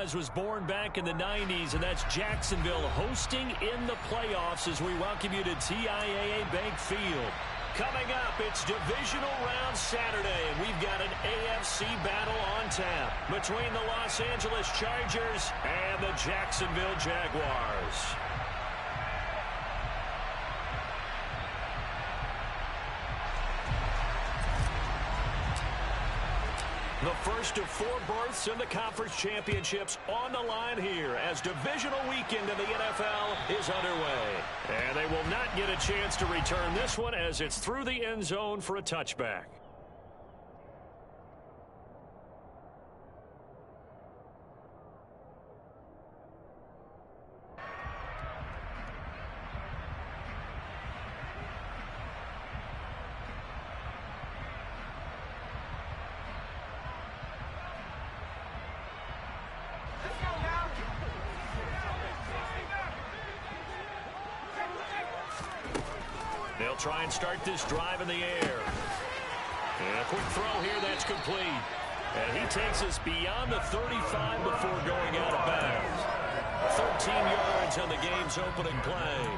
franchise was born back in the 90s, and that's Jacksonville hosting in the playoffs as we welcome you to TIAA Bank Field. Coming up, it's Divisional Round Saturday, and we've got an AFC battle on tap between the Los Angeles Chargers and the Jacksonville Jaguars. The first of 4 berths in the conference championships on the line here as divisional weekend in the NFL is underway. And they will not get a chance to return this one as it's through the end zone for a touchback. They'll try and start this drive in the air. And a quick throw here, that's complete. And he takes us beyond the 35 before going out of bounds. 13 yards on the game's opening play.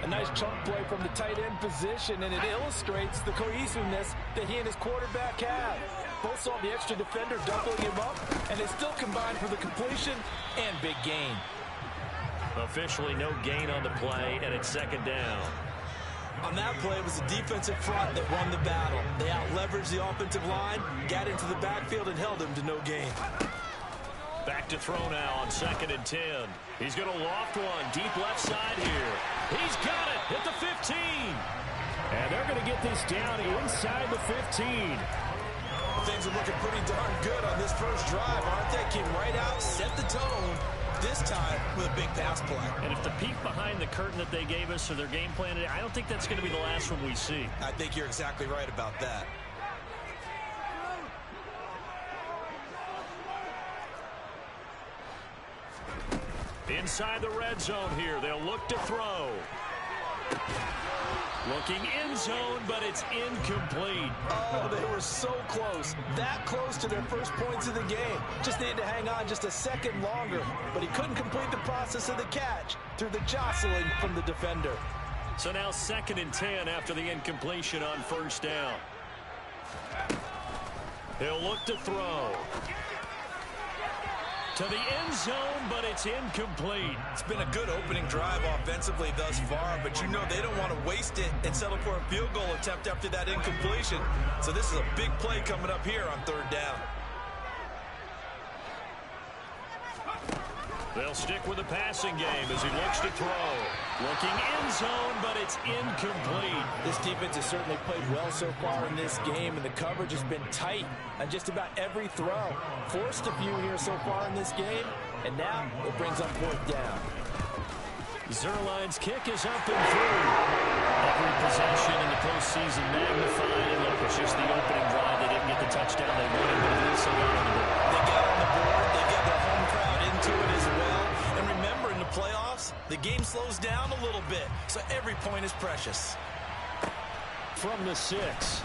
A nice chunk play from the tight end position, and it illustrates the cohesiveness that he and his quarterback have. Both saw the extra defender doubling him up, and they still combined for the completion and big gain. Officially no gain on the play, and it's second down. On that play, it was the defensive front that won the battle. They out-leveraged the offensive line, got into the backfield, and held him to no gain. Back to throw now on 2nd and 10. He's going to loft one deep left side here. He's got it at the 15. And they're going to get this down inside the 15. Things are looking pretty darn good on this first drive, aren't they? Came right out, set the tone, this time with a big pass play. And if the peek behind the curtain that they gave us or their game plan, I don't think that's going to be the last one we see. I think you're exactly right about that. Inside the red zone here, they'll look to throw. Looking end zone, but it's incomplete. Oh, they were so close. That close to their first points of the game. Just needed to hang on just a second longer. But he couldn't complete the process of the catch through the jostling from the defender. So now 2nd and 10 after the incompletion on first down. He'll look to throw. To the end zone, but it's incomplete. It's been a good opening drive offensively thus far, but you know they don't want to waste it and settle for a field goal attempt after that incompletion. So this is a big play coming up here on 3rd down. They'll stick with the passing game as he looks to throw. Looking end zone, but it's incomplete. This defense has certainly played well so far in this game, and the coverage has been tight on just about every throw. Forced a few here so far in this game, and now it brings up 4th down. Zerline's kick is up and through. Every possession in the postseason magnified, and look, it's just the opening drive. They didn't get the touchdown they wanted, but at least they got on the board. They got on the board. They got their home crowd into it as well. And remember, in the playoffs, the game slows down a little bit, so every point is precious. From the 6.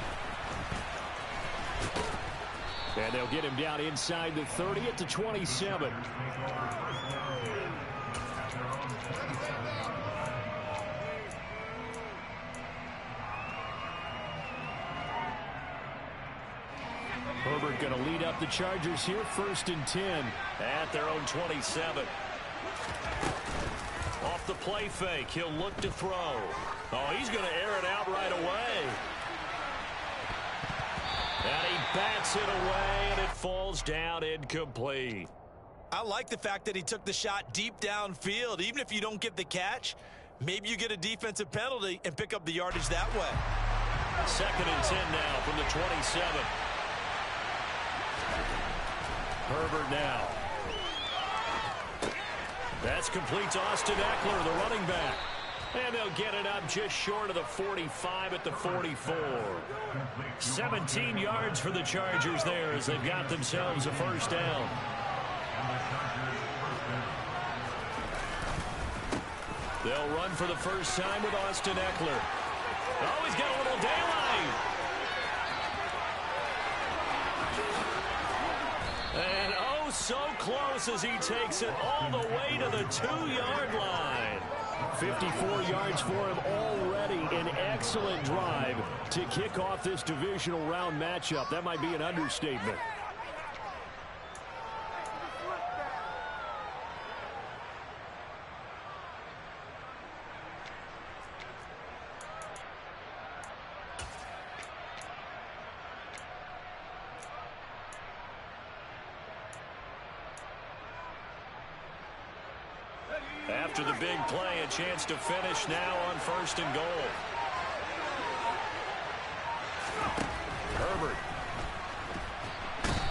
And they'll get him down inside the 30 at the 27. Herbert going to lead up the Chargers here, 1st and 10 at their own 27. Off the play fake, he'll look to throw. Oh, he's going to air it out right away. And he bats it away, and it falls down incomplete. I like the fact that he took the shot deep downfield. Even if you don't get the catch, maybe you get a defensive penalty and pick up the yardage that way. 2nd and 10 now from the 27. Herbert now. That's complete to Austin Eckler, the running back. And they'll get it up just short of the 45 at the 44. 17 yards for the Chargers there as they've got themselves a first down. They'll run for the first time with Austin Eckler. Oh, he's got a little daylight. And oh, so close as he takes it all the way to the 2-yard line. 54 yards for him already. An excellent drive to kick off this divisional round matchup. That might be an understatement. After the big play, a chance to finish now on 1st and goal. Herbert.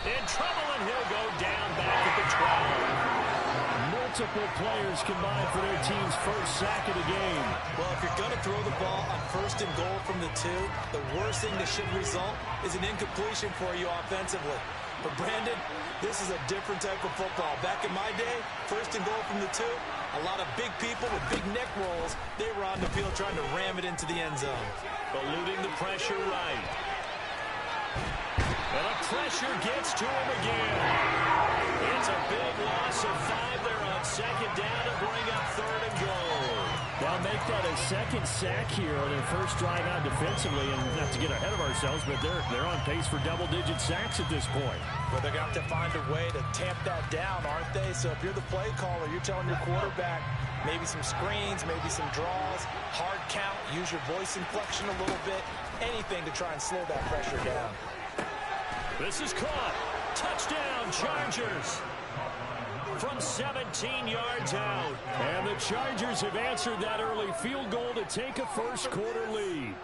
In trouble, and he'll go down back at the 12. Multiple players combined for their team's first sack of the game. Well, if you're going to throw the ball on 1st and goal from the 2, the worst thing that should result is an incompletion for you offensively. But Brandon, this is a different type of football. Back in my day, 1st and goal from the 2, a lot of big people with big neck rolls. They were on the field trying to ram it into the end zone. Eluding the pressure right. And the pressure gets to him again. It's a big loss of 5 there on 2nd down to bring up 3rd and goal. They'll make that a 2nd sack here on their first drive out defensively, and not to get ahead of ourselves, but they're on pace for double-digit sacks at this point. But they're going to have to find a way to tamp that down, aren't they? So if you're the play caller, you're telling your quarterback maybe some screens, maybe some draws, hard count, use your voice inflection a little bit, anything to try and slow that pressure down. This is caught. Touchdown, Chargers. From 17 yards out. And the Chargers have answered that early field goal to take a first-quarter lead.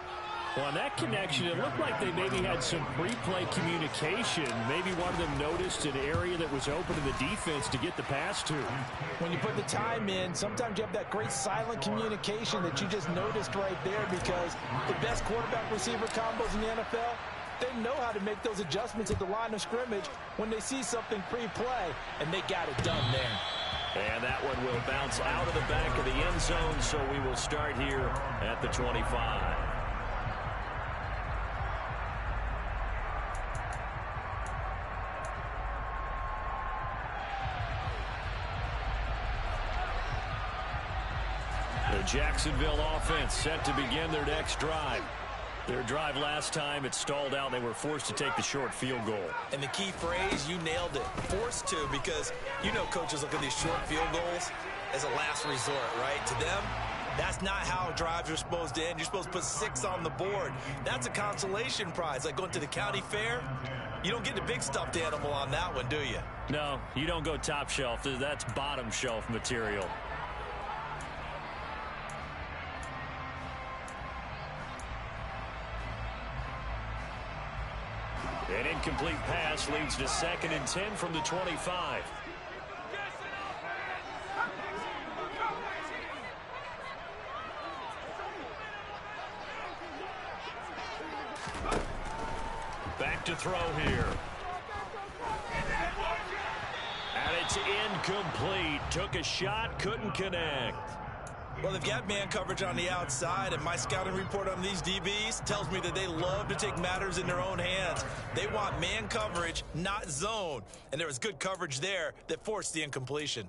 Well, on that connection, it looked like they maybe had some pre-play communication. Maybe one of them noticed an area that was open to the defense to get the pass to. When you put the time in, sometimes you have that great silent communication that you just noticed right there, because the best quarterback-receiver combos in the NFL, they know how to make those adjustments at the line of scrimmage when they see something pre-play, and they got it done there. And that one will bounce out of the back of the end zone, so we will start here at the 25. The Jacksonville offense set to begin their next drive. Their drive last time, it stalled out. They were forced to take the short field goal. And the key phrase, you nailed it. Forced to, because you know coaches look at these short field goals as a last resort, right? To them, that's not how drives are supposed to end. You're supposed to put 6 on the board. That's a consolation prize. Like going to the county fair, you don't get the big stuffed animal on that one, do you? No, you don't go top shelf. That's bottom shelf material. An incomplete pass leads to 2nd and 10 from the 25. Back to throw here. And it's incomplete. Took a shot, couldn't connect. Well, they've got man coverage on the outside, and my scouting report on these DBs tells me that they love to take matters in their own hands. They want man coverage, not zone. And there was good coverage there that forced the incompletion.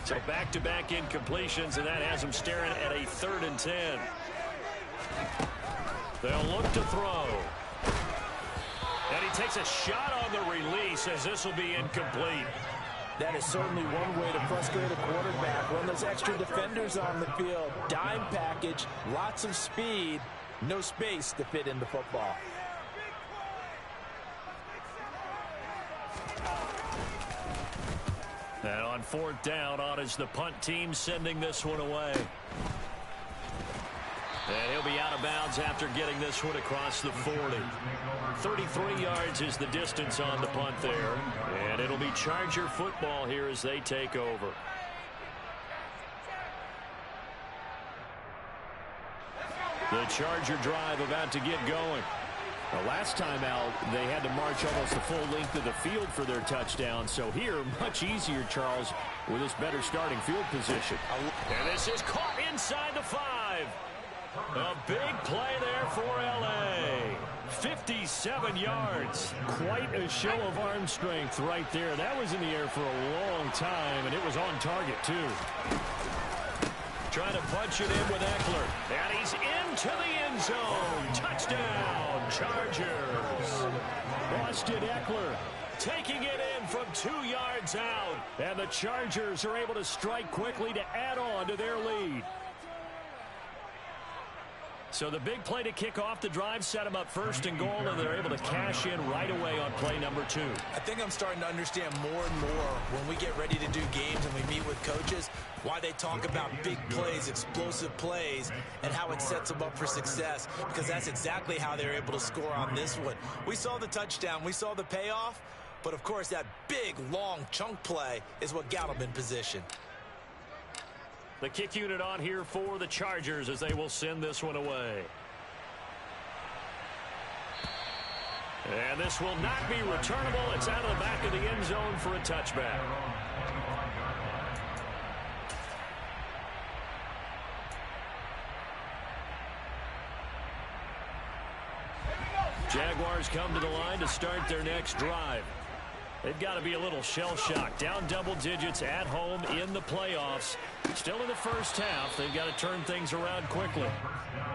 So back-to-back incompletions, and that has them staring at a 3rd and 10. They'll look to throw. And he takes a shot on the release, as this will be incomplete. That is certainly one way to frustrate a quarterback. Run those extra defenders on the field. Dime package, lots of speed, no space to fit in the football. And on 4th down, on is the punt team sending this one away. And he'll be out of bounds after getting this one across the 40. 33 yards is the distance on the punt there. And it'll be Charger football here as they take over. The Charger drive about to get going. The last time out, they had to march almost the full length of the field for their touchdown. So here, much easier, Charles, with this better starting field position. And this is caught inside the 5. A big play there for L.A. 57 yards. Quite a show of arm strength right there. That was in the air for a long time, and it was on target, too. Trying to punch it in with Eckler. And he's into the end zone. Touchdown, Chargers. Austin Eckler taking it in from 2 yards out. And the Chargers are able to strike quickly to add on to their lead. So the big play to kick off the drive set them up first and goal, and they're able to cash in right away on play number 2. I think I'm starting to understand more and more when we get ready to do games and we meet with coaches, why they talk about big plays, explosive plays, and how it sets them up for success, because that's exactly how they're able to score on this one. We saw the touchdown, we saw the payoff, but of course that big, long chunk play is what got them in position. The kick unit on here for the Chargers as they will send this one away. And this will not be returnable. It's out of the back of the end zone for a touchback. Jaguars come to the line to start their next drive. They've got to be a little shell-shocked. Down double digits at home in the playoffs. Still in the first half. They've got to turn things around quickly.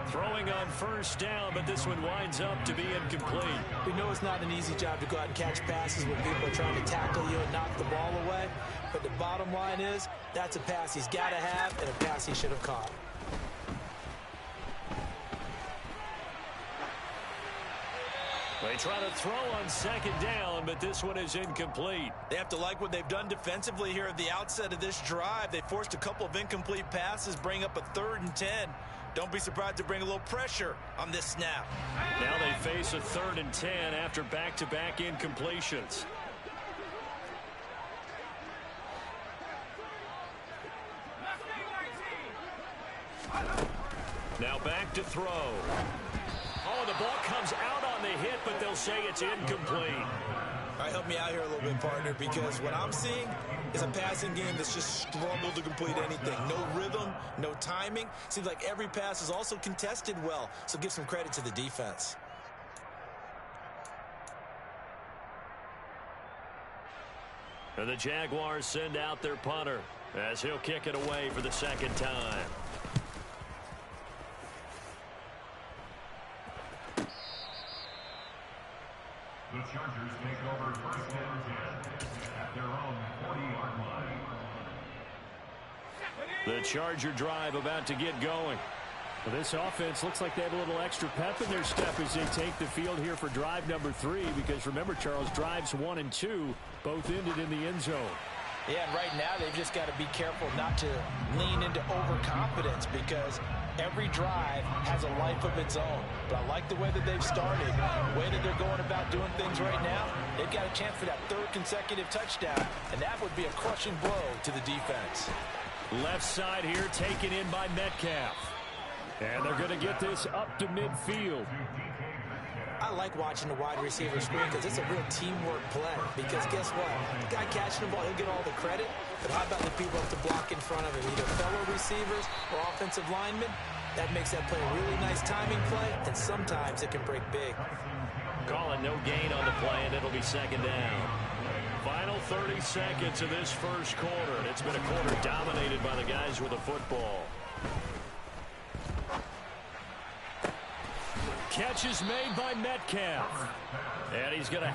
Throwing on first down, but this one winds up to be incomplete. We know it's not an easy job to go out and catch passes when people are trying to tackle you and knock the ball away. But the bottom line is, that's a pass he's got to have and a pass he should have caught. They try to throw on second down, but this one is incomplete. They have to like what they've done defensively here at the outset of this drive. They forced a couple of incomplete passes, bring up a 3rd and 10. Don't be surprised to bring a little pressure on this snap. Now they face a 3rd and 10 after back-to-back incompletions. Now back to throw. Oh, the ball comes out on the hit, but they'll say it's incomplete. All right, help me out here a little bit, partner, because what I'm seeing is a passing game that's just struggled to complete anything. No rhythm, no timing. Seems like every pass is also contested well, so give some credit to the defense. And the Jaguars send out their punter as he'll kick it away for the second time. The Chargers take over first and 10 at their own 40-yard line. The Charger drive about to get going. Well, this offense looks like they have a little extra pep in their step as they take the field here for drive number 3, because remember, Charles, drives 1 and 2 both ended in the end zone. Yeah, and right now they've just got to be careful not to lean into overconfidence, because every drive has a life of its own. But I like the way that they've started, the way that they're going about doing things right now. They've got a chance for that 3rd consecutive touchdown, and that would be a crushing blow to the defense. Left side here taken in by Metcalf. And they're going to get this up to midfield. I like watching the wide receiver screen because it's a real teamwork play. Because guess what? The guy catching the ball, he'll get all the credit. But how about the people up to block in front of him? Either fellow receivers or offensive linemen. That makes that play a really nice timing play, and sometimes it can break big. Calling no gain on the play, and it'll be second down. Final 30 seconds of this first quarter, and it's been a quarter dominated by the guys with the football. Catch is made by Metcalf. And he's going to...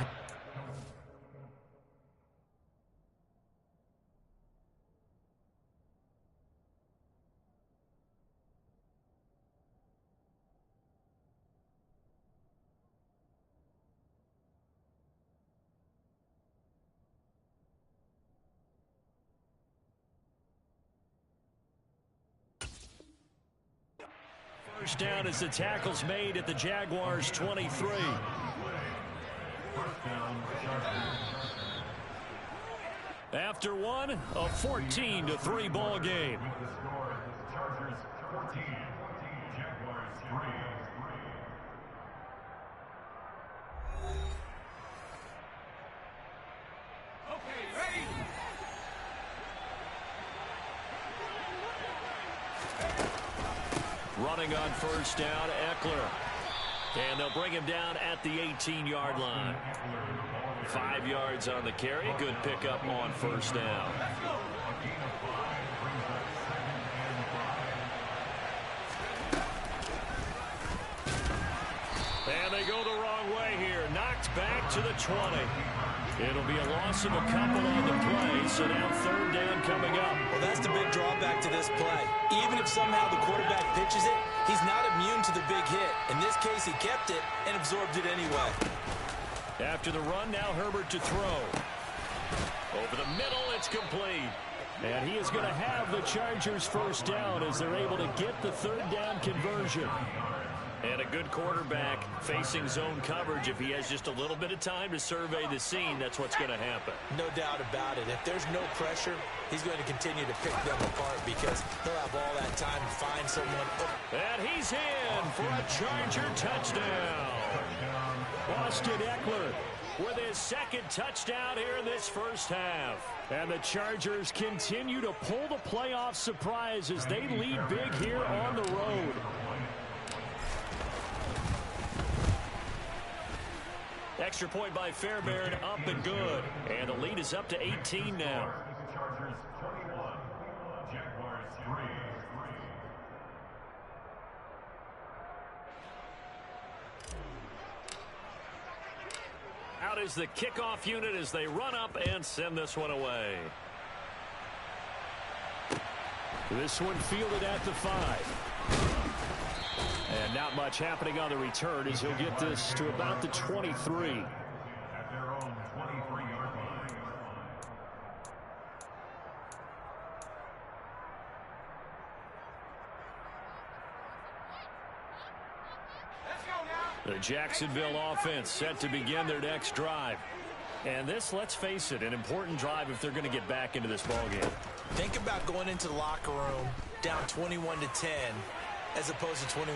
First down as the tackle's made at the Jaguars' 23. After one, a 14-3 ball game. Chargers 14, Jaguars 3. Running on first down, Eckler. And they'll bring him down at the 18-yard line. 5 yards on the carry. Good pickup on first down. And they go the wrong way here. Knocked back to the 20. It'll be a loss of a couple on the play, so now third down coming up. Well, that's the big drawback to this play. Even if somehow the quarterback pitches it, he's not immune to the big hit. In this case, he kept it and absorbed it anyway. After the run, now Herbert to throw. Over the middle, it's complete. And he is going to have the Chargers first down as they're able to get the third down conversion. And a good quarterback facing zone coverage. If he has just a little bit of time to survey the scene, that's what's going to happen. No doubt about it. If there's no pressure, he's going to continue to pick them apart because he'll have all that time to find someone. And he's in for a Charger touchdown. Austin Eckler with his second touchdown here in this first half. And the Chargers continue to pull the playoff surprise as they lead big here on the road. Extra point by Fairbairn, up and good. And the lead is up to 18 now. Chargers 21, Jaguars 3. Out is the kickoff unit as they run up and send this one away. This one fielded at the 5. And not much happening on the return as he'll get this to about the 23. At their own 23-yard line. The Jacksonville offense set to begin their next drive. And this, let's face it, an important drive if they're going to get back into this ballgame. Think about going into the locker room down 21-10 as opposed to 21-3.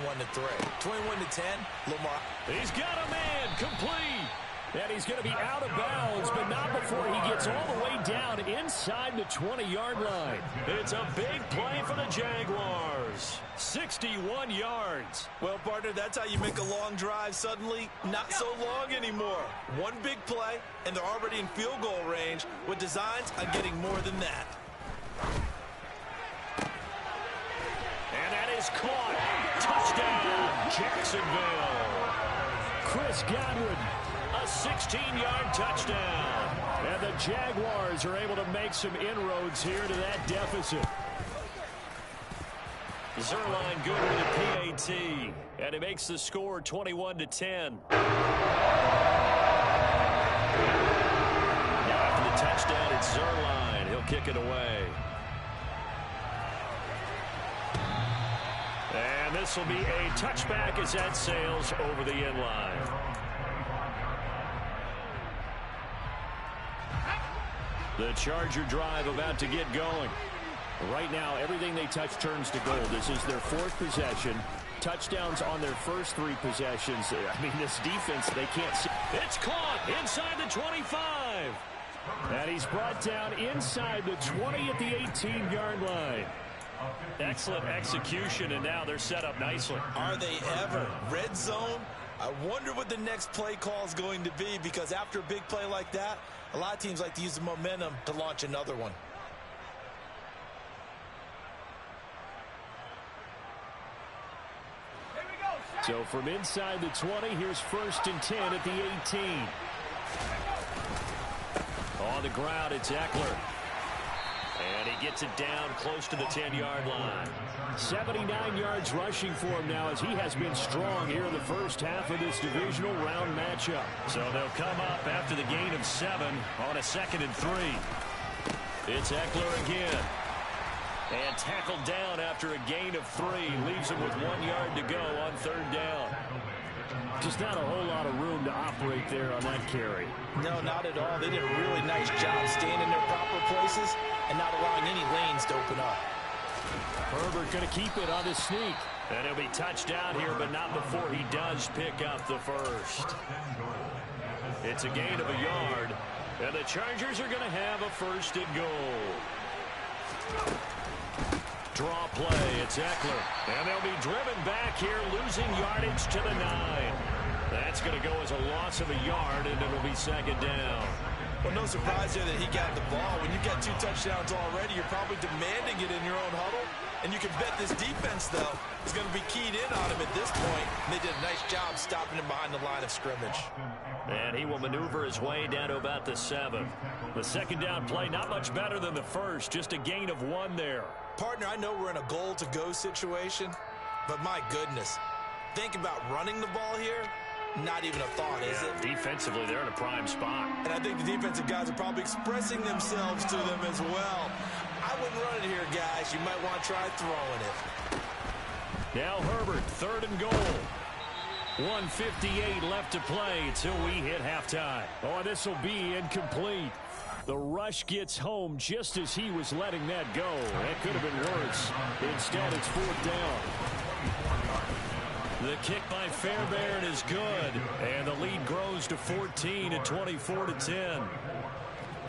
21-10, a little more. He's got a man, complete. And he's going to be out of bounds, but not before he gets all the way down inside the 20-yard line. It's a big play for the Jaguars. 61 yards. Well, partner, that's how you make a long drive suddenly not so long anymore. One big play, and they're already in field goal range with designs on getting more than that. And that is caught. Touchdown, Jacksonville. Chris Godwin, a 16-yard touchdown. And the Jaguars are able to make some inroads here to that deficit. Zerline good with a PAT. And it makes the score 21-10. Now after the touchdown, it's Zerline. He'll kick it away. And this will be a touchback as that sails over the end line. The Charger drive about to get going. Right now, everything they touch turns to gold. This is their 4th possession. Touchdowns on their first 3 possessions. I mean, this defense, they can't see. It's caught inside the 25. And he's brought down inside the 20 at the 18-yard line. Excellent execution, and now they're set up nicely. Are they ever? Red zone? I wonder what the next play call is going to be, because after a big play like that, a lot of teams like to use the momentum to launch another one. So from inside the 20, here's 1st and 10 at the 18. On the ground, it's Eckler. And he gets it down close to the 10-yard line. 79 yards rushing for him now as he has been strong here in the first half of this divisional round matchup. So they'll come up after the gain of 7 on a 2nd and 3. It's Eckler again. And tackled down after a gain of 3. Leaves him with 1 yard to go on 3rd down. Just not a whole lot of room to operate there on that carry. No, not at all. They did a really nice job staying in their proper places and not allowing any lanes to open up. Herbert going to keep it on the sneak. And he'll be touched down here, but not before he does pick up the first. It's a gain of a yard. And the Chargers are going to have a 1st and goal. draw play. It's Eckler. And they'll be driven back here, losing yardage to the 9. That's going to go as a loss of a yard, and it'll be second down. Well, no surprise there that he got the ball. When you've got 2 touchdowns already, you're probably demanding it in your own huddle. And you can bet this defense, though, is going to be keyed in on him at this point. And they did a nice job stopping him behind the line of scrimmage. And he will maneuver his way down to about the 7. The second down play, not much better than the first, just a gain of 1 there. Partner, I know we're in a goal-to-go situation, but my goodness, think about running the ball here. Not even a thought, is it? Defensively, they're in a prime spot. And I think the defensive guys are probably expressing themselves to them as well. I wouldn't run it here, guys. You might want to try throwing it. Now Herbert, 3rd and goal. 1:58 left to play until we hit halftime. Oh, this will be incomplete. The rush gets home just as he was letting that go. That could have been worse. Instead, it's 4th down. The kick by Fairbairn is good, and the lead grows to 14 at 24-10.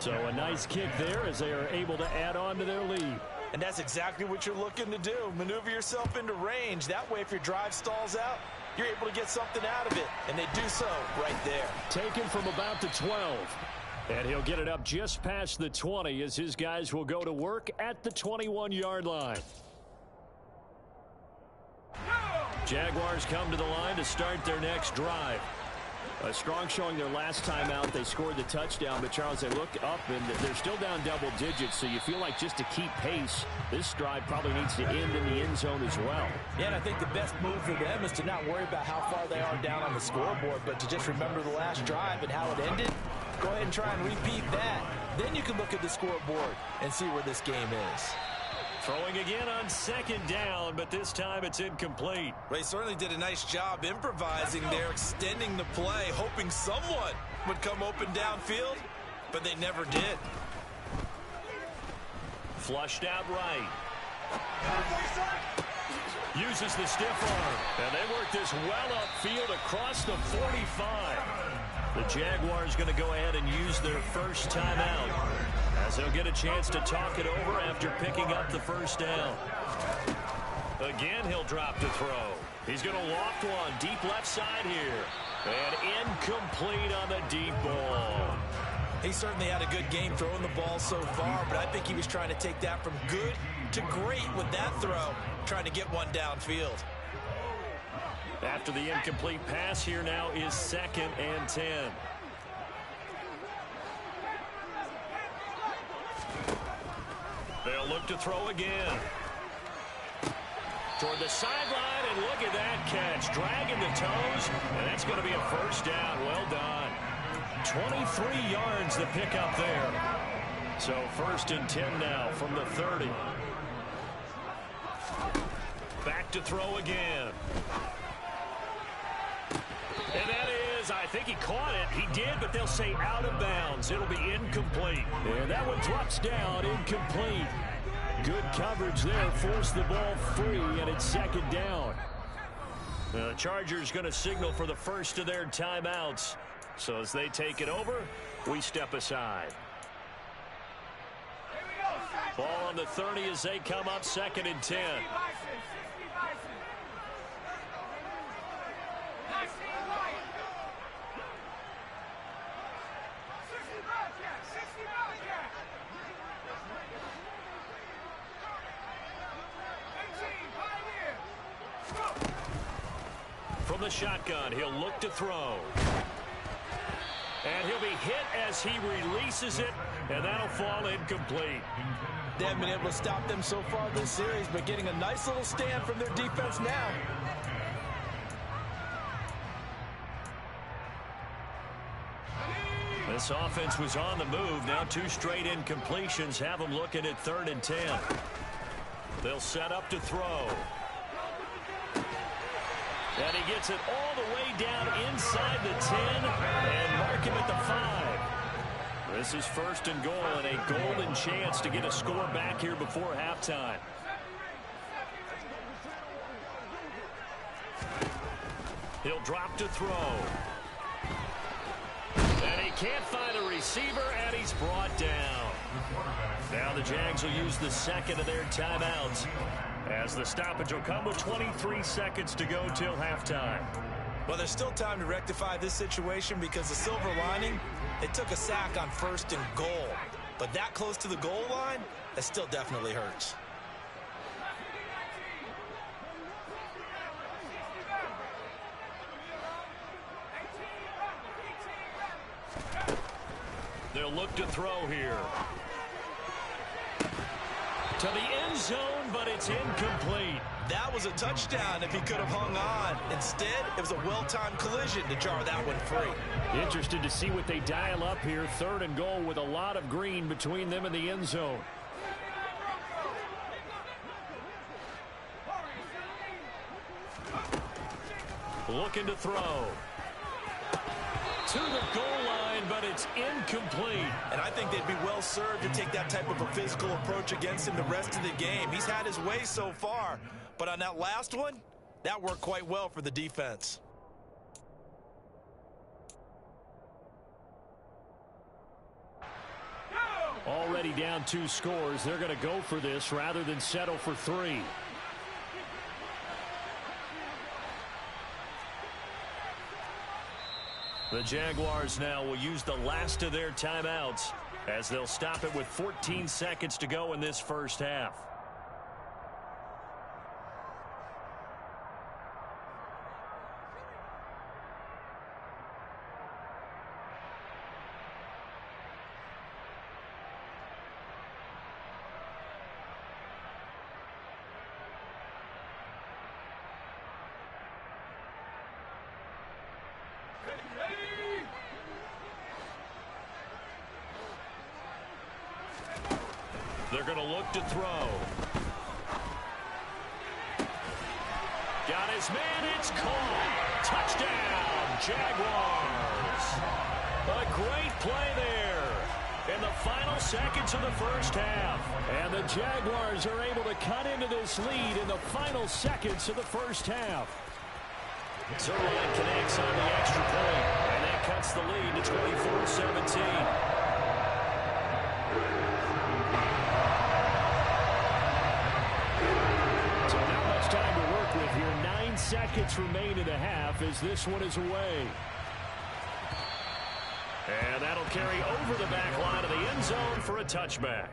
So a nice kick there as they are able to add on to their lead. And that's exactly what you're looking to do. Maneuver yourself into range. That way, if your drive stalls out, you're able to get something out of it. And they do so right there. Taken from about the 12. And he'll get it up just past the 20 as his guys will go to work at the 21-yard line. Jaguars come to the line to start their next drive. A strong showing their last time out. They scored the touchdown, but Charles, they look up and they're still down double digits, so you feel like just to keep pace, this drive probably needs to end in the end zone as well. Yeah, and I think the best move for them is to not worry about how far they are down on the scoreboard, but to just remember the last drive and how it ended. Go ahead and try and repeat that. Then you can look at the scoreboard and see where this game is. Throwing again on 2nd down, but this time it's incomplete. They certainly did a nice job improvising there, extending the play, hoping someone would come open downfield, but they never did. Flushed out right. Uses the stiff arm, and they work this well upfield across the 45. The Jaguars going to go ahead and use their first timeout, as they'll get a chance to talk it over after picking up the first down. Again, he'll drop to throw. He's going to loft one deep left side here. And incomplete on the deep ball. He certainly had a good game throwing the ball so far, but I think he was trying to take that from good to great with that throw, trying to get one downfield. After the incomplete pass, here now is 2nd and 10. They'll look to throw again. Toward the sideline, and look at that catch. Dragging the toes, and that's going to be a first down. Well done. 23 yards the pickup there. So 1st and 10 now from the 30. Back to throw again. And that is, I think he caught it. He did, but they'll say out of bounds. It'll be incomplete. And that one drops down, incomplete. Good coverage there, forced the ball free, and it's 2nd down. The Chargers going to signal for the first of their timeouts. So as they take it over, we step aside. Ball on the 30 as they come up 2nd and 10. From the shotgun, he'll look to throw. And he'll be hit as he releases it, and that'll fall incomplete. They haven't been able to stop them so far this series, but getting a nice little stand from their defense now. This offense was on the move. Now 2 straight incompletions have them looking at 3rd and 10. They'll set up to throw. And he gets it all the way down inside the 10 and mark him at the 5. This is 1st and goal and a golden chance to get a score back here before halftime. He'll drop to throw. And he can't find a receiver, and he's brought down. Now the Jags will use the second of their timeouts, as the stoppage will come with 23 seconds to go till halftime. Well, there's still time to rectify this situation because the silver lining, they took a sack on 1st and goal. But that close to the goal line, that still definitely hurts. They'll look to throw here. To the end zone, but it's incomplete. That was a touchdown if he could have hung on. Instead, it was a well-timed collision to jar that one free. Interested to see what they dial up here. 3rd and goal with a lot of green between them and the end zone. Looking to throw. To the goal line, but it's incomplete. And I think they'd be well served to take that type of a physical approach against him the rest of the game. He's had his way so far, but on that last one, that worked quite well for the defense. Already down 2 scores. They're going to go for this rather than settle for 3. The Jaguars now will use the last of their timeouts as they'll stop it with 14 seconds to go in this first half. They're going to look to throw. Got his man. It's caught. Touchdown, Jaguars. A great play there in the final seconds of the first half. And the Jaguars are able to cut into this lead in the final seconds of the first half. Zerline connects on the extra point, and that cuts the lead to 24-17. Time to work with here. 9 seconds remain in the half as this one is away. And that'll carry over the back line of the end zone for a touchback.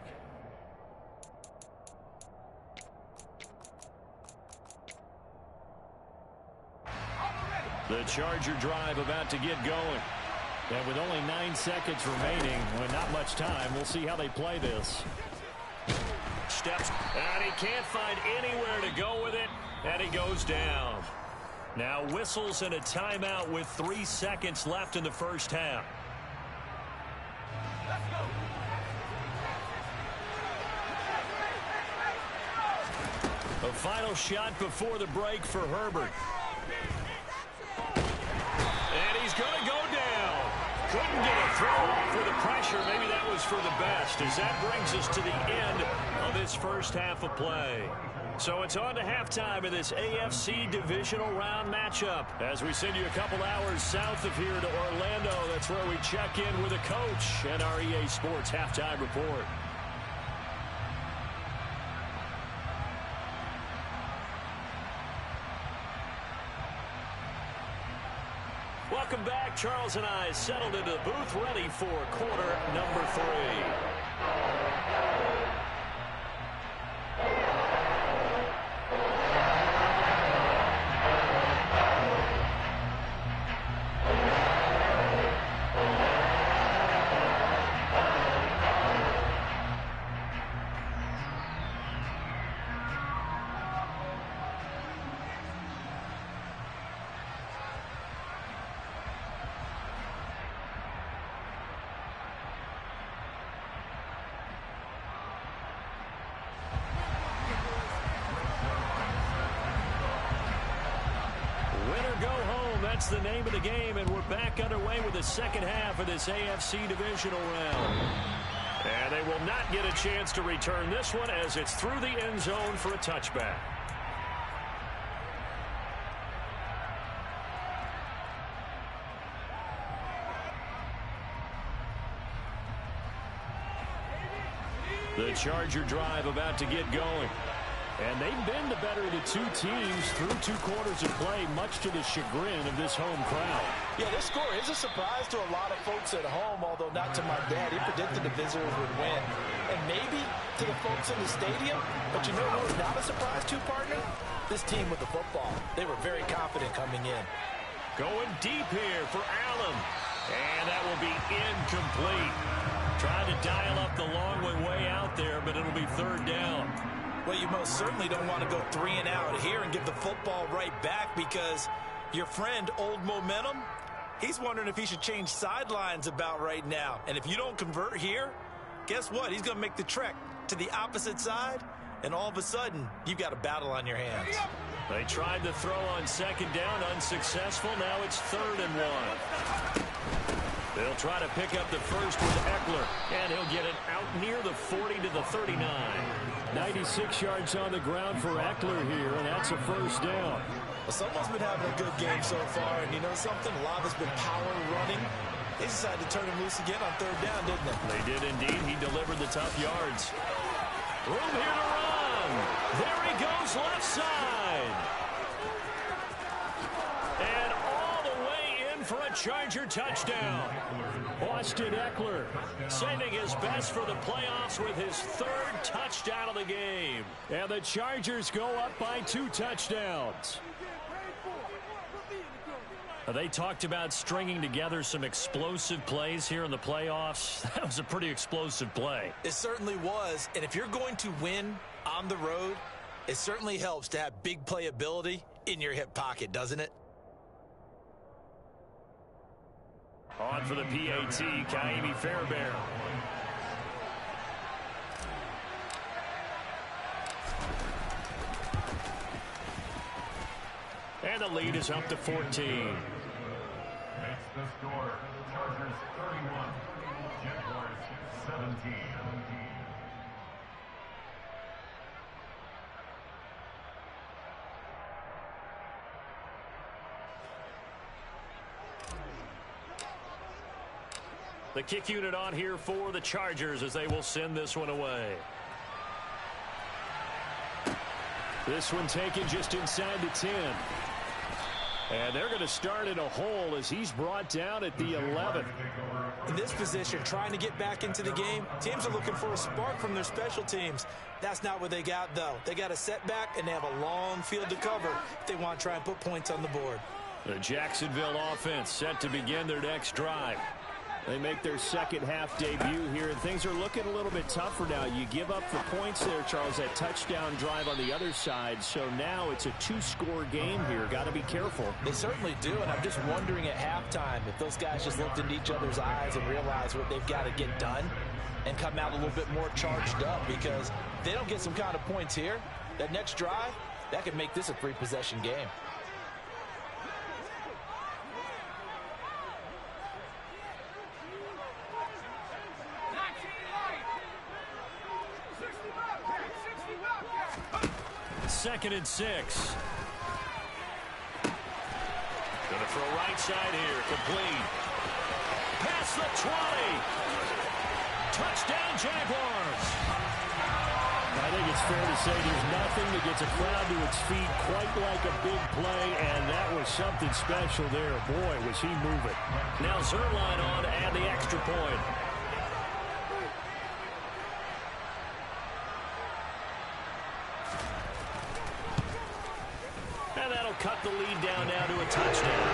The Charger drive about to get going. And with only 9 seconds remaining, with not much time, we'll see how they play this. Steps, and he can't find anywhere to go with it, and he goes down. Now whistles and a timeout with 3 seconds left in the first half. A final shot before the break for Herbert. And he's going to go down. Couldn't get a throw off with the pressure. Maybe that was for the best, as that brings us to the end of this first half of play. So it's on to halftime in this AFC divisional round matchup. As we send you a couple hours south of here to Orlando, that's where we check in with a coach and our EA Sports halftime report. Welcome back. Charles and I settled into the booth, ready for quarter number 3. That's the name of the game, and we're back underway with the second half of this AFC divisional round. And they will not get a chance to return this one as it's through the end zone for a touchback. The Charger drive about to get going. And they've been the better of the two teams through 2 quarters of play, much to the chagrin of this home crowd. Yeah, this score is a surprise to a lot of folks at home, although not to my dad. He predicted the visitors would win. And maybe to the folks in the stadium. But you know who was not a surprise to, partner? This team with the football. They were very confident coming in. Going deep here for Allen. And that will be incomplete. Trying to dial up the long way out there, but it'll be 3rd down. Well, you most certainly don't want to go 3 and out here and give the football right back, because your friend, Old Momentum, he's wondering if he should change sidelines about right now. And if you don't convert here, guess what? He's going to make the trek to the opposite side, and all of a sudden, you've got a battle on your hands. They tried to throw on 2nd down, unsuccessful. Now it's 3rd and 1. They'll try to pick up the first with Eckler, and he'll get it out near the 40 to the 39. 96 yards on the ground for Eckler here, and that's a 1st down. Well, someone's been having a good game so far, and you know something? A lot has been power running. They decided to turn him loose again on 3rd down, didn't they? They did indeed. He delivered the tough yards. Room here to run. There he goes, left side. And all the way in for a Charger touchdown. Austin Eckler saving his best for the playoffs with his 3rd touchdown of the game. And the Chargers go up by 2 touchdowns. They talked about stringing together some explosive plays here in the playoffs. That was a pretty explosive play. It certainly was. And if you're going to win on the road, it certainly helps to have big playability in your hip pocket, doesn't it? On for the PAT, Kaimi Fairbairn. And the lead is up to 14. Makes the score Chargers 31, Jaguars 17. The kick unit on here for the Chargers as they will send this one away. This one taken just inside the 10. And they're going to start in a hole as he's brought down at the 11. In this position, trying to get back into the game, teams are looking for a spark from their special teams. That's not what they got, though. They got a setback, and they have a long field to cover if they want to try and put points on the board. The Jacksonville offense set to begin their next drive. They make their second half debut here, and things are looking a little bit tougher now. You give up the points there, Charles, that touchdown drive on the other side. So now it's a 2-score game here. Got to be careful. They certainly do, and I'm just wondering at halftime if those guys just looked into each other's eyes and realized what they've got to get done and come out a little bit more charged up, because if they don't get some kind of points here, that next drive, that could make this a 3-possession game. Second and 6. Gonna throw right side here, complete. Past the 20. Touchdown Jaguars. I think it's fair to say there's nothing that gets a crowd to its feet quite like a big play, and that was something special there. Boy, was he moving. Now Zerline on to add the extra point. And that'll cut the lead down now to a touchdown.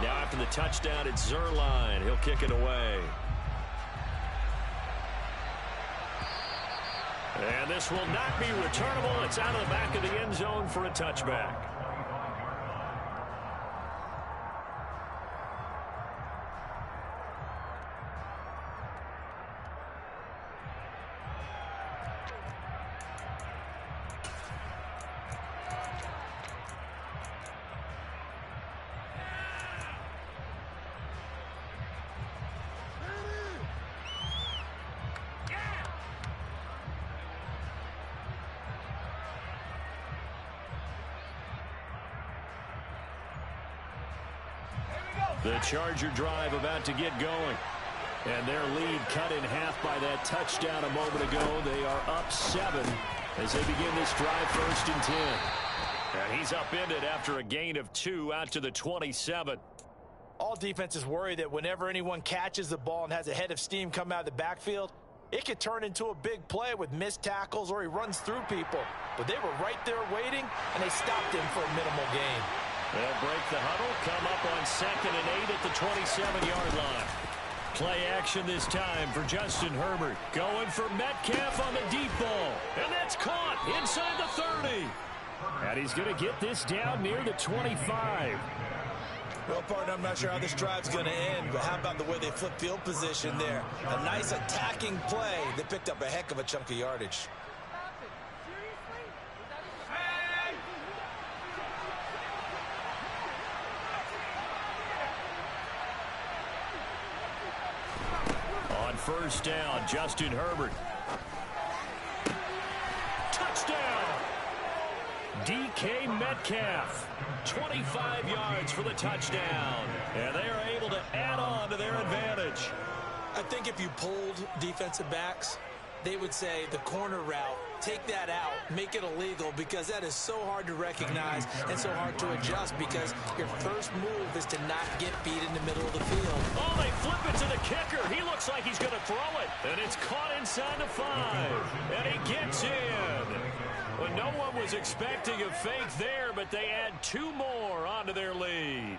Now after the touchdown, it's Zerline. He'll kick it away. And this will not be returnable. It's out of the back of the end zone for a touchback. The Charger drive about to get going. And their lead cut in half by that touchdown a moment ago. They are up 7 as they begin this drive 1st and 10. And he's upended after a gain of 2 out to the 27. All defenses worry that whenever anyone catches the ball and has a head of steam come out of the backfield, it could turn into a big play with missed tackles or he runs through people. But they were right there waiting, and they stopped him for a minimal gain. They'll break the huddle, come up on 2nd and 8 at the 27-yard line. Play action this time for Justin Herbert. Going for Metcalf on the deep ball. And that's caught inside the 30. And he's going to get this down near the 25. Well, partner, I'm not sure how this drive's going to end, but how about the way they flip field position there? A nice attacking play. They picked up a heck of a chunk of yardage. On 1st down, Justin Herbert. Touchdown! DK Metcalf. 25 yards for the touchdown. And they are able to add on to their advantage. I think if you pulled defensive backs, they would say the corner route, take that out, make it illegal, because that is so hard to recognize and so hard to adjust, because your first move is to not get beat in the middle of the field. Oh, they flip it to the kicker. He looks like he's going to throw it. And it's caught inside the 5. And he gets in. Well, no one was expecting a fake there, but they add 2 more onto their lead.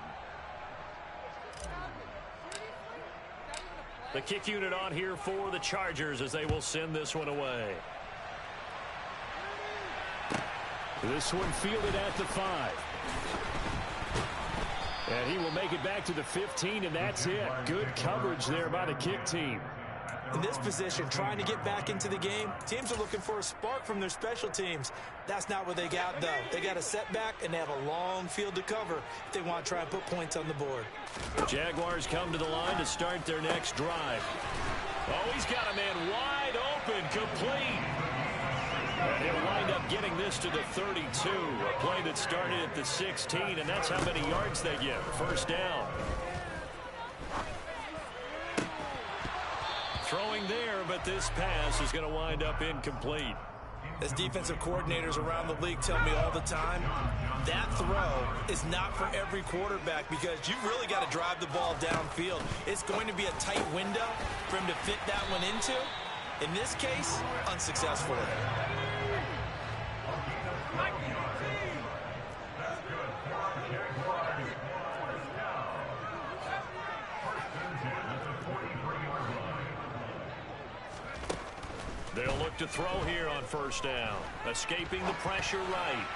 The kick unit on here for the Chargers as they will send this one away. This one fielded at the 5. And he will make it back to the 15, and that's it. Good coverage there by the kick team. In this position, trying to get back into the game, teams are looking for a spark from their special teams. That's not what they got, though. They got a setback, and they have a long field to cover if they want to try and put points on the board. Jaguars come to the line to start their next drive. Oh, he's got a man wide open, complete. And he'll wind up getting this to the 32. A play that started at the 16, and that's how many yards they get. 1st down. Throwing there, but this pass is going to wind up incomplete. As defensive coordinators around the league tell me all the time, that throw is not for every quarterback, because you've really got to drive the ball downfield. It's going to be a tight window for him to fit that one into. In this case, unsuccessfully. They'll look to throw here on 1st down. Escaping the pressure right.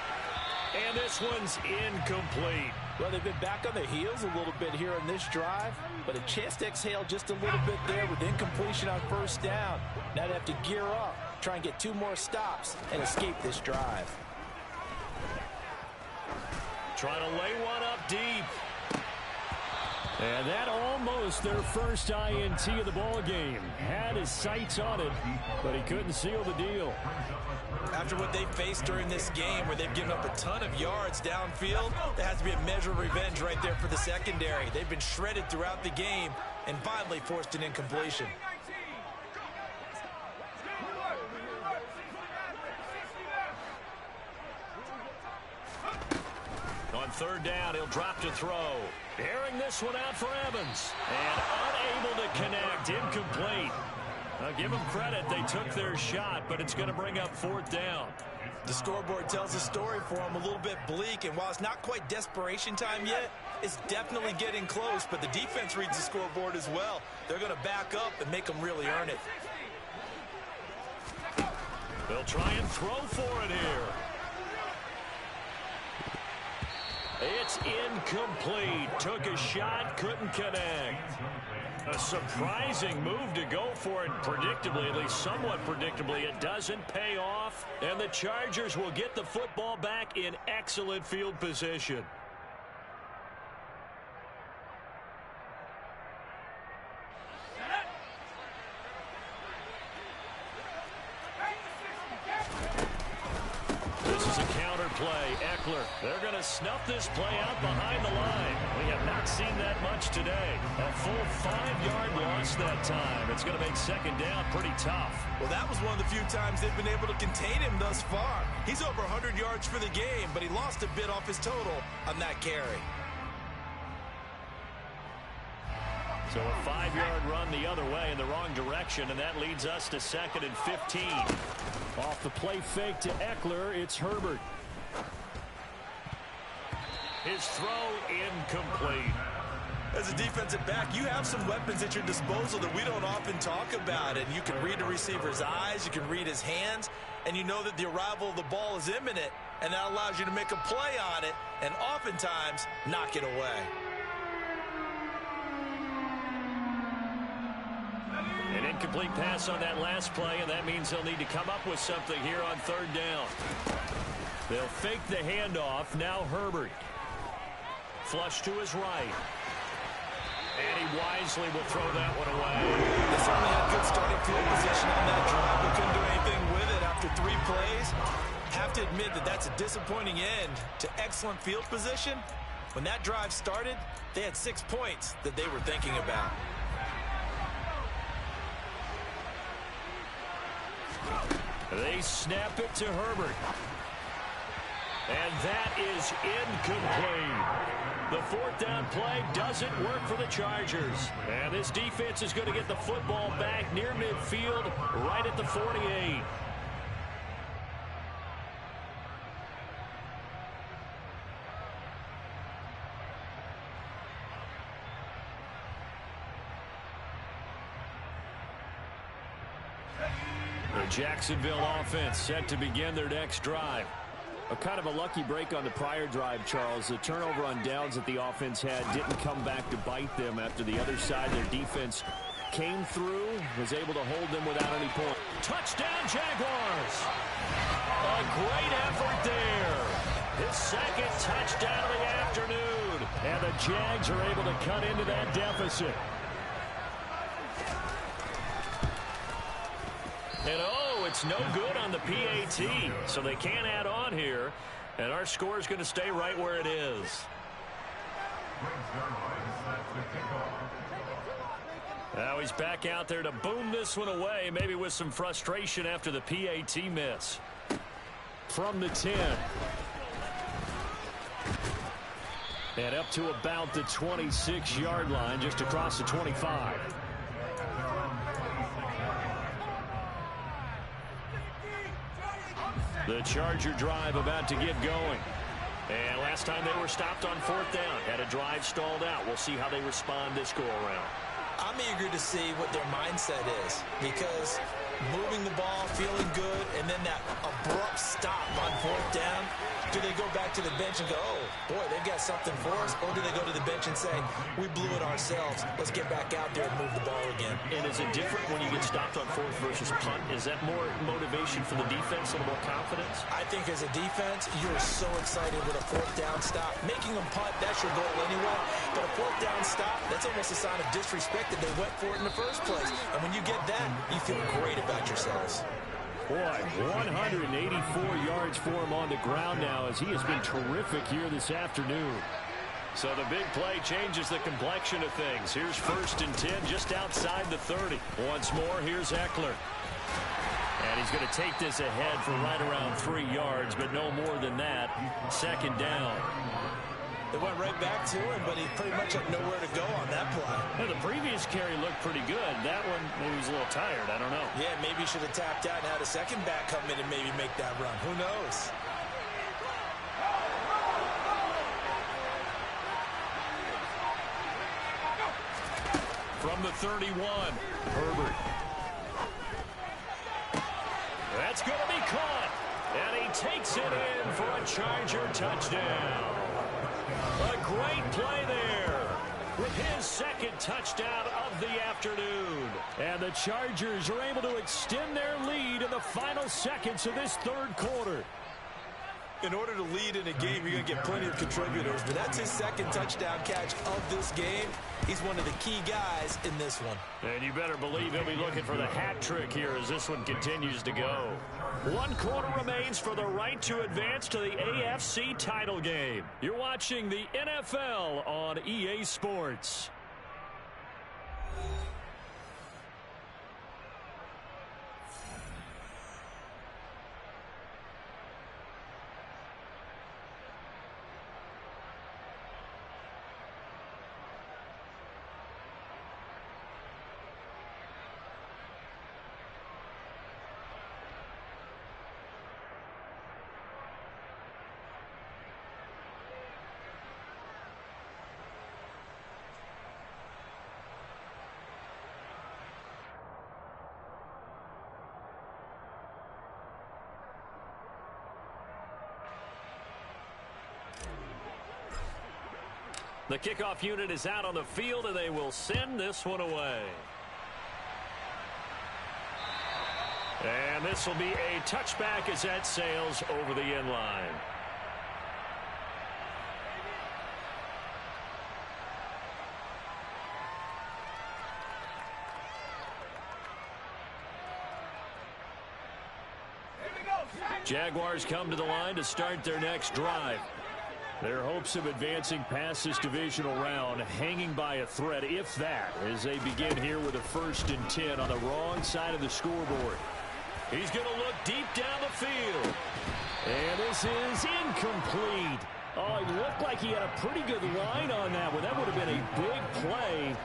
And this one's incomplete. Well, they've been back on their heels a little bit here in this drive, but a chance to exhale just a little bit there with incompletion on 1st down. Now they have to gear up, try and get 2 more stops, and escape this drive. Trying to lay one up deep. And that almost their first INT of the ball game. Had his sights on it, but he couldn't seal the deal. After what they faced during this game, where they've given up a ton of yards downfield, there has to be a measure of revenge right there for the secondary. They've been shredded throughout the game and finally forced an incompletion. On 3rd down, he'll drop to throw. Airing this one out for Evans. And unable to connect. Incomplete. Now, give them credit. They took their shot, but it's going to bring up 4th down. The scoreboard tells a story for them, a little bit bleak, and while it's not quite desperation time yet, it's definitely getting close, but the defense reads the scoreboard as well. They're going to back up and make them really earn it. They'll try and throw for it here. It's incomplete. Took a shot, couldn't connect. A surprising move to go for it predictably, at least somewhat predictably. It doesn't pay off, and the Chargers will get the football back in excellent field position. This is a counter play, Eckler. They're going to snuff this play out behind the line. We have not seen that much today. A full 5-yard loss that time. It's going to make second down pretty tough. Well, that was one of the few times they've been able to contain him thus far. He's over 100 yards for the game, but he lost a bit off his total on that carry. So a 5-yard run the other way in the wrong direction, and that leads us to 2nd and 15. Off the play fake to Eckler, it's Herbert. His throw incomplete. As a defensive back, you have some weapons at your disposal that we don't often talk about. And you can read the receiver's eyes, you can read his hands, and you know that the arrival of the ball is imminent, and that allows you to make a play on it and oftentimes knock it away. An incomplete pass on that last play, and that means they'll need to come up with something here on 3rd down. They'll fake the handoff. Now Herbert. Flush to his right. And he wisely will throw that one away. They certainly had good starting field position on that drive, but couldn't do anything with it after 3 plays. Have to admit that that's a disappointing end to excellent field position. When that drive started, they had 6 points that they were thinking about. They snap it to Herbert. And that is incomplete. The 4th down play doesn't work for the Chargers. And this defense is going to get the football back near midfield, right at the 48. The Jacksonville offense set to begin their next drive. A kind of a lucky break on the prior drive, Charles. The turnover on downs that the offense had didn't come back to bite them after the other side. Their defense came through, was able to hold them without any point. Touchdown, Jaguars! A great effort there. His 2nd touchdown of the afternoon. And the Jags are able to cut into that deficit. And it's no good on the PAT, so they can't add on here, and our score is going to stay right where it is. Now he's back out there to boom this one away, maybe with some frustration after the PAT miss. From the 10. And up to about the 26-yard line, just across the 25. The Charger drive about to get going. And last time they were stopped on 4th down. Had a drive stalled out. We'll see how they respond this go-around. I'm eager to see what their mindset is, because moving the ball, feeling good, and then that abrupt stop on 4th down, do they go back to the bench and go, oh, boy, they've got something for us? Or do they go to the bench and say, we blew it ourselves. Let's get back out there and move the ball again. And is it different when you get stopped on 4th versus punt? Is that more motivation for the defense, a little more confidence? I think as a defense, you're so excited with a 4th down stop. Making them punt, that's your goal anyway. But a 4th down stop, that's almost a sign of disrespect that they went for it in the first place. And when you get that, you feel great about yourselves. Boy, 184 yards for him on the ground now, as he has been terrific here this afternoon. So the big play changes the complexion of things. Here's 1st and 10 just outside the 30. Once more, here's Eckler. And he's going to take this ahead for right around 3 yards, but no more than that. 2nd down. They went right back to him, but he pretty much had nowhere to go on that play. Well, the previous carry looked pretty good. That one, maybe he was a little tired. I don't know. Yeah, maybe he should have tapped out and had a second back come in and maybe make that run. Who knows? From the 31, Herbert. That's going to be caught. And he takes it in for a Charger touchdown. A great play there with his 2nd touchdown of the afternoon. And the Chargers are able to extend their lead in the final seconds of this 3rd quarter. In order to lead in a game, you're going to get plenty of contributors, but that's his second touchdown catch of this game. He's one of the key guys in this one. And you better believe he'll be looking for the hat trick here as this one continues to go. 1 quarter remains for the right to advance to the AFC title game. You're watching the NFL on EA Sports. The kickoff unit is out on the field, and they will send this one away. And this will be a touchback as that sails over the end line. Jaguars come to the line to start their next drive. Their hopes of advancing past this divisional round hanging by a thread, if that, as they begin here with a 1st and 10 on the wrong side of the scoreboard. He's going to look deep down the field. And this is incomplete. Oh, it looked like he had a pretty good line on that one. That would have been a big play,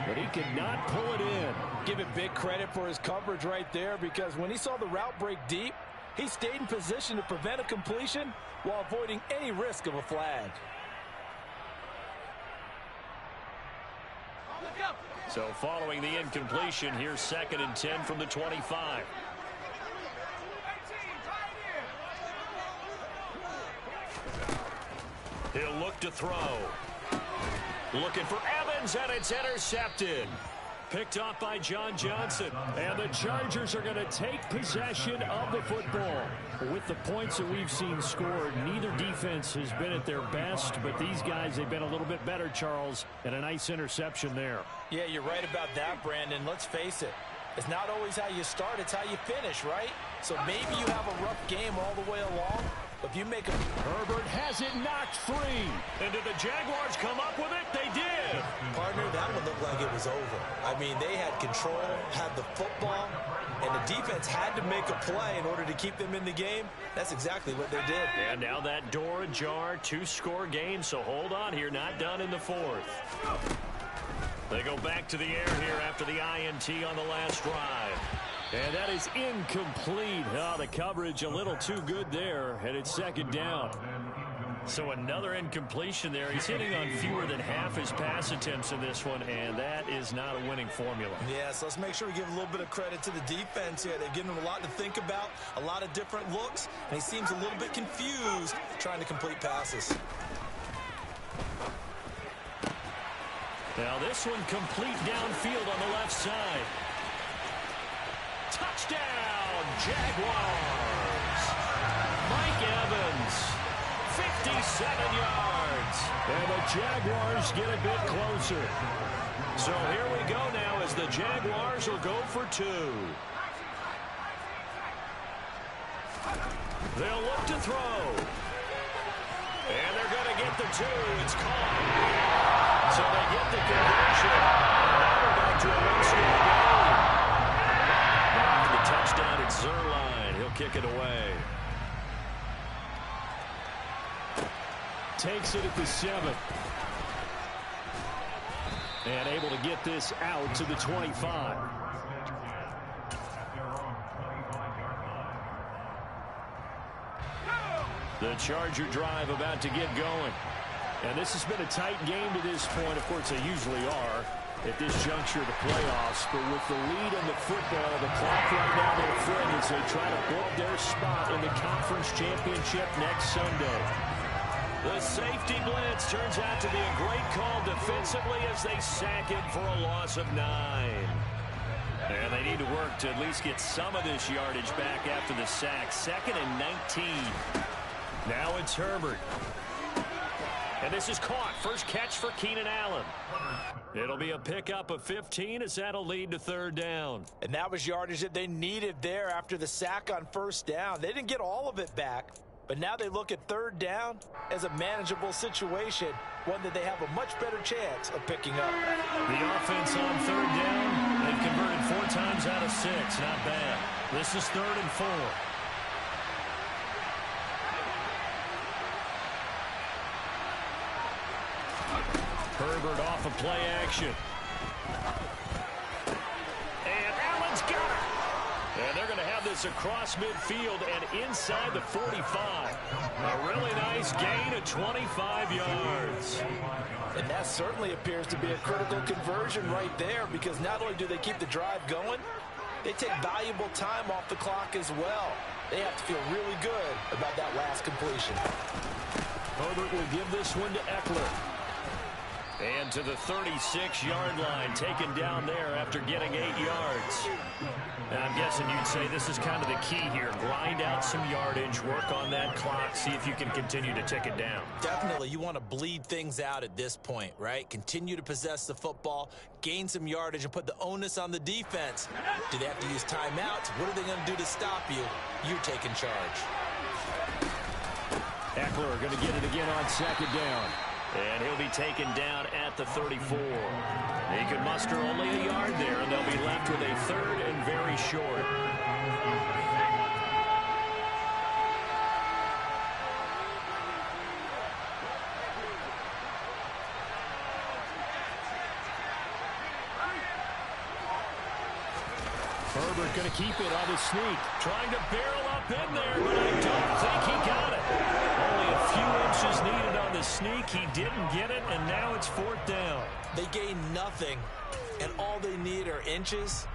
but he could not pull it in. Give it big credit for his coverage right there, because when he saw the route break deep, he stayed in position to prevent a completion while avoiding any risk of a flag. So following the incompletion, here's 2nd and 10 from the 25. He'll look to throw. Looking for Evans, and it's intercepted. Picked off by John Johnson. And the Chargers are going to take possession of the football. With the points that we've seen scored, neither defense has been at their best, but these guys, they've been a little bit better, Charles, and a nice interception there. Yeah, you're right about that, Brandon. Let's face it. It's not always how you start, it's how you finish, right? So maybe you have a rough game all the way along, but if you make a... Herbert has it knocked free. And did the Jaguars come up with it? They did. Partner, that one looked like it was over. I mean, they had control, had the football, and the defense had to make a play in order to keep them in the game. That's exactly what they did. And now that door ajar, 2-score game, so hold on here, not done in the 4th. They go back to the air here after the INT on the last drive. And that is incomplete. Oh, the coverage a little too good there, and it's 2nd down. So another incompletion there. He's hitting on fewer than half his pass attempts in this one, and that is not a winning formula. Yeah, so let's make sure we give a little bit of credit to the defense here. They've given him a lot to think about, a lot of different looks, and he seems a little bit confused trying to complete passes. Now this one complete downfield on the left side. Touchdown, Jaguars. Mike Evans, 57 yards. And the Jaguars get a bit closer. So here we go now as the Jaguars will go for 2. They'll look to throw. And they're going to get the 2. It's caught. So they get the conversion. Now we're back to a 1-score game. The touchdown at Zerline. He'll kick it away. Takes it at the 7. And able to get this out to the 25. The Charger drive about to get going. And this has been a tight game to this point. Of course, they usually are at this juncture of the playoffs. But with the lead in the football, the clock right now, their friend, as they try to book their spot in the conference championship next Sunday. The safety blitz turns out to be a great call defensively as they sack him for a loss of 9. And they need to work to at least get some of this yardage back after the sack. 2nd and 19. Now it's Herbert. And this is caught. First catch for Keenan Allen. It'll be a pickup of 15 as that'll lead to third down. And that was yardage that they needed there after the sack on first down. They didn't get all of it back, but now they look at third down as a manageable situation, one that they have a much better chance of picking up. The offense on third down, they've converted 4 times out of 6. Not bad. This is 3rd and 4. Herbert off of play action. And Allen's got it. And they're going to have this across midfield and inside the 45. A really nice gain of 25 yards. And that certainly appears to be a critical conversion right there, because not only do they keep the drive going, they take valuable time off the clock as well. They have to feel really good about that last completion. Herbert will give this one to Eckler. And to the 36-yard line, taken down there after getting 8 yards. And I'm guessing you'd say this is kind of the key here. Grind out some yardage, work on that clock, see if you can continue to tick it down. Definitely, you want to bleed things out at this point, right? Continue to possess the football, gain some yardage, and put the onus on the defense. Do they have to use timeouts? What are they going to do to stop you? You're taking charge. Eckler going to get it again on second down. And he'll be taken down at the 34. He could muster only a yard there, and they'll be left with a 3rd and very short. Herbert going to keep it on his sneak. Trying to barrel up in there, but I don't think he got it. Only a few inches needed on the sneak. He didn't get it, and now it's 4th down. They gain nothing, and all they need are inches.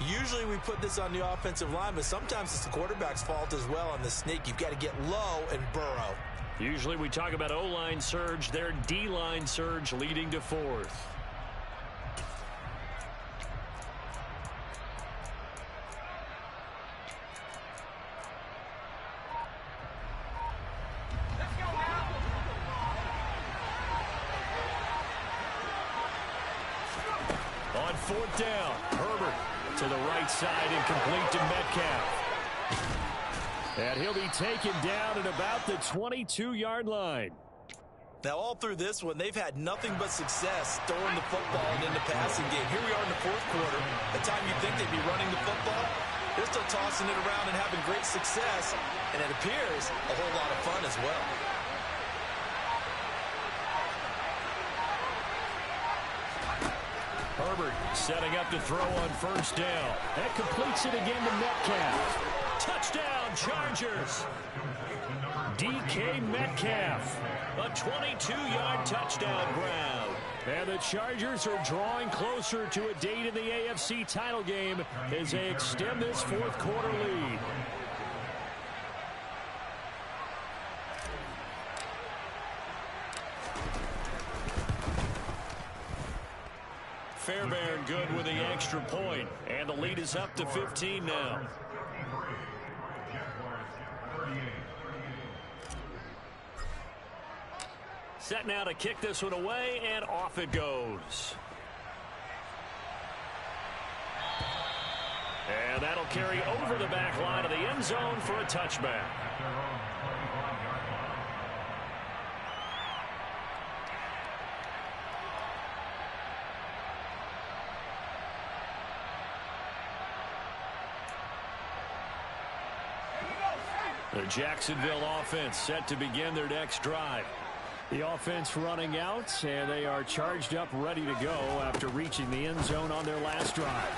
Usually we put this on the offensive line, but sometimes it's the quarterback's fault as well on the sneak. You've got to get low and burrow. Usually we talk about O-line surge, their D-line surge leading to 4th. On 4th down, Herbert to the right side and complete to Metcalf. And he'll be taken down at about the 22-yard line. Now, all through this one, they've had nothing but success throwing the football and in the passing game. Here we are in the 4th quarter. The time you'd think they'd be running the football, they're still tossing it around and having great success, and it appears a whole lot of fun as well. Herbert setting up to throw on 1st down. That completes it again to Metcalf. Touchdown, Chargers. DK Metcalf. A 22-yard touchdown grab. And the Chargers are drawing closer to a date in the AFC title game as they extend this 4th quarter lead. Fairbairn good with the extra point, and the lead is up to 15 now. Set now to kick this one away, and off it goes. And that'll carry over the back line of the end zone for a touchback. The Jacksonville offense set to begin their next drive. The offense running out, and they are charged up, ready to go after reaching the end zone on their last drive.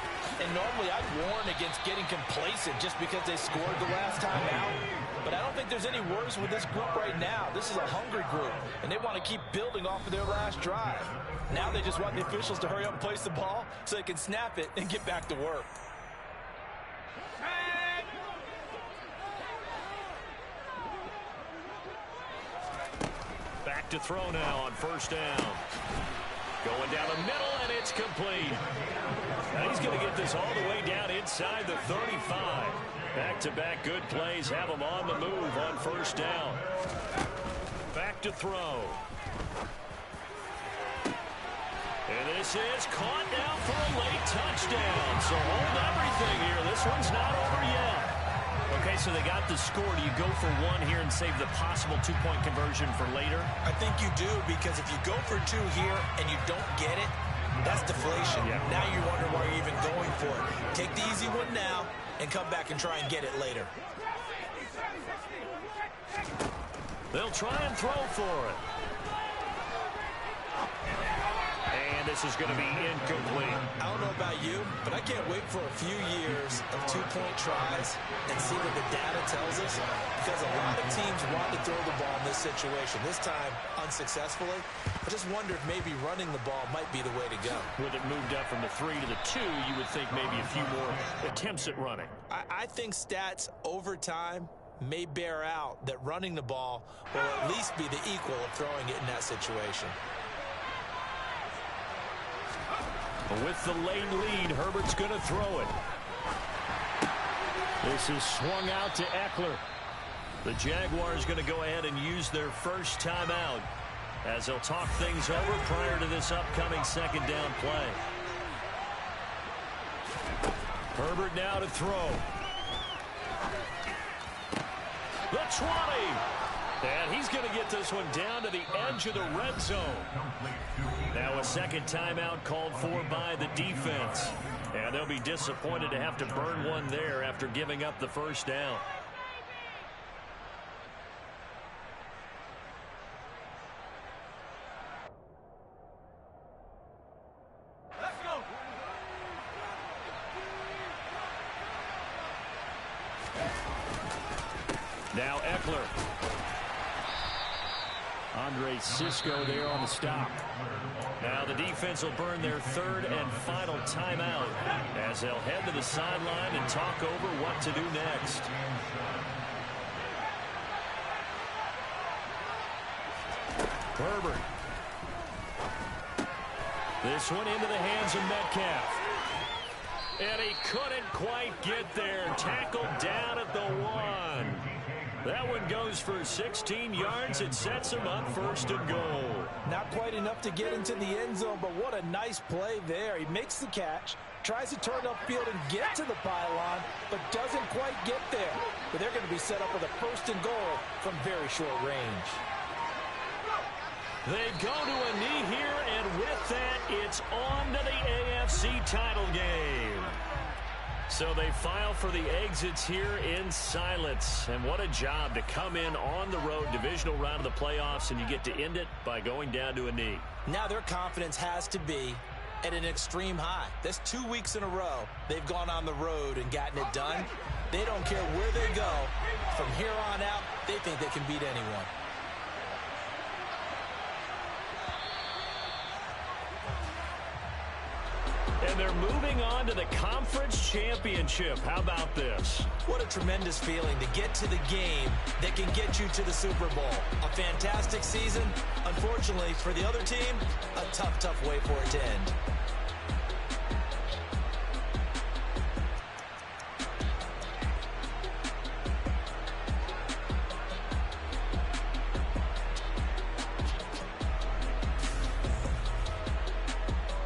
And normally I'd warn against getting complacent just because they scored the last time out. But I don't think there's any worries with this group right now. This is a hungry group, and they want to keep building off of their last drive. Now they just want the officials to hurry up and place the ball so they can snap it and get back to work. Back to throw now on 1st down. Going down the middle, and it's complete. Now he's going to get this all the way down inside the 35. Back-to-back good plays have them on the move on first down. Back to throw. And this is caught down for a late touchdown. So hold everything here. This one's not over yet. Okay, so they got the score. Do you go for one here and save the possible two-point conversion for later? I think you do, because if you go for two here and you don't get it, that's deflation. Yeah. Now you wonder why you're even going for it. Take the easy one now and come back and try and get it later. They'll try and throw for it. And this is going to be incomplete. I don't know about you, but I can't wait for a few years of two-point tries and see what the data tells us, because a lot of teams want to throw the ball in this situation. This time, unsuccessfully. I just wonder if maybe running the ball might be the way to go. With it moved up from the 3 to the 2, you would think maybe a few more attempts at running. I think stats over time may bear out that running the ball will at least be the equal of throwing it in that situation. With the late lead, Herbert's going to throw it. This is swung out to Eckler. The Jaguars going to go ahead and use their first timeout as they'll talk things over prior to this upcoming second down play. Herbert now to throw. The 20. And he's going to get this one down to the edge of the red zone. Now a second timeout called for by the defense. And they'll be disappointed to have to burn one there after giving up the first down. Let's go. Now Eckler. Andre Cisco there on the stop. Now the defense will burn their third and final timeout as they'll head to the sideline and talk over what to do next. Herbert. This one into the hands of Metcalf. And he couldn't quite get there. Tackled down at the 1. That one goes for 16 yards. It sets him up first and goal. Not quite enough to get into the end zone, but what a nice play there. He makes the catch, tries to turn upfield and get to the pylon, but doesn't quite get there. But they're going to be set up with a first and goal from very short range. They go to a knee here, and with that, it's on to the AFC title game. So they file for the exits here in silence. And what a job to come in on the road, divisional round of the playoffs, and you get to end it by going down to a knee. Now their confidence has to be at an extreme high. That's 2 weeks in a row they've gone on the road and gotten it done. They don't care where they go. From here on out, they think they can beat anyone. And they're moving on to the conference championship. How about this? What a tremendous feeling to get to the game that can get you to the Super Bowl. A fantastic season. Unfortunately, for the other team, a tough, tough way for it to end.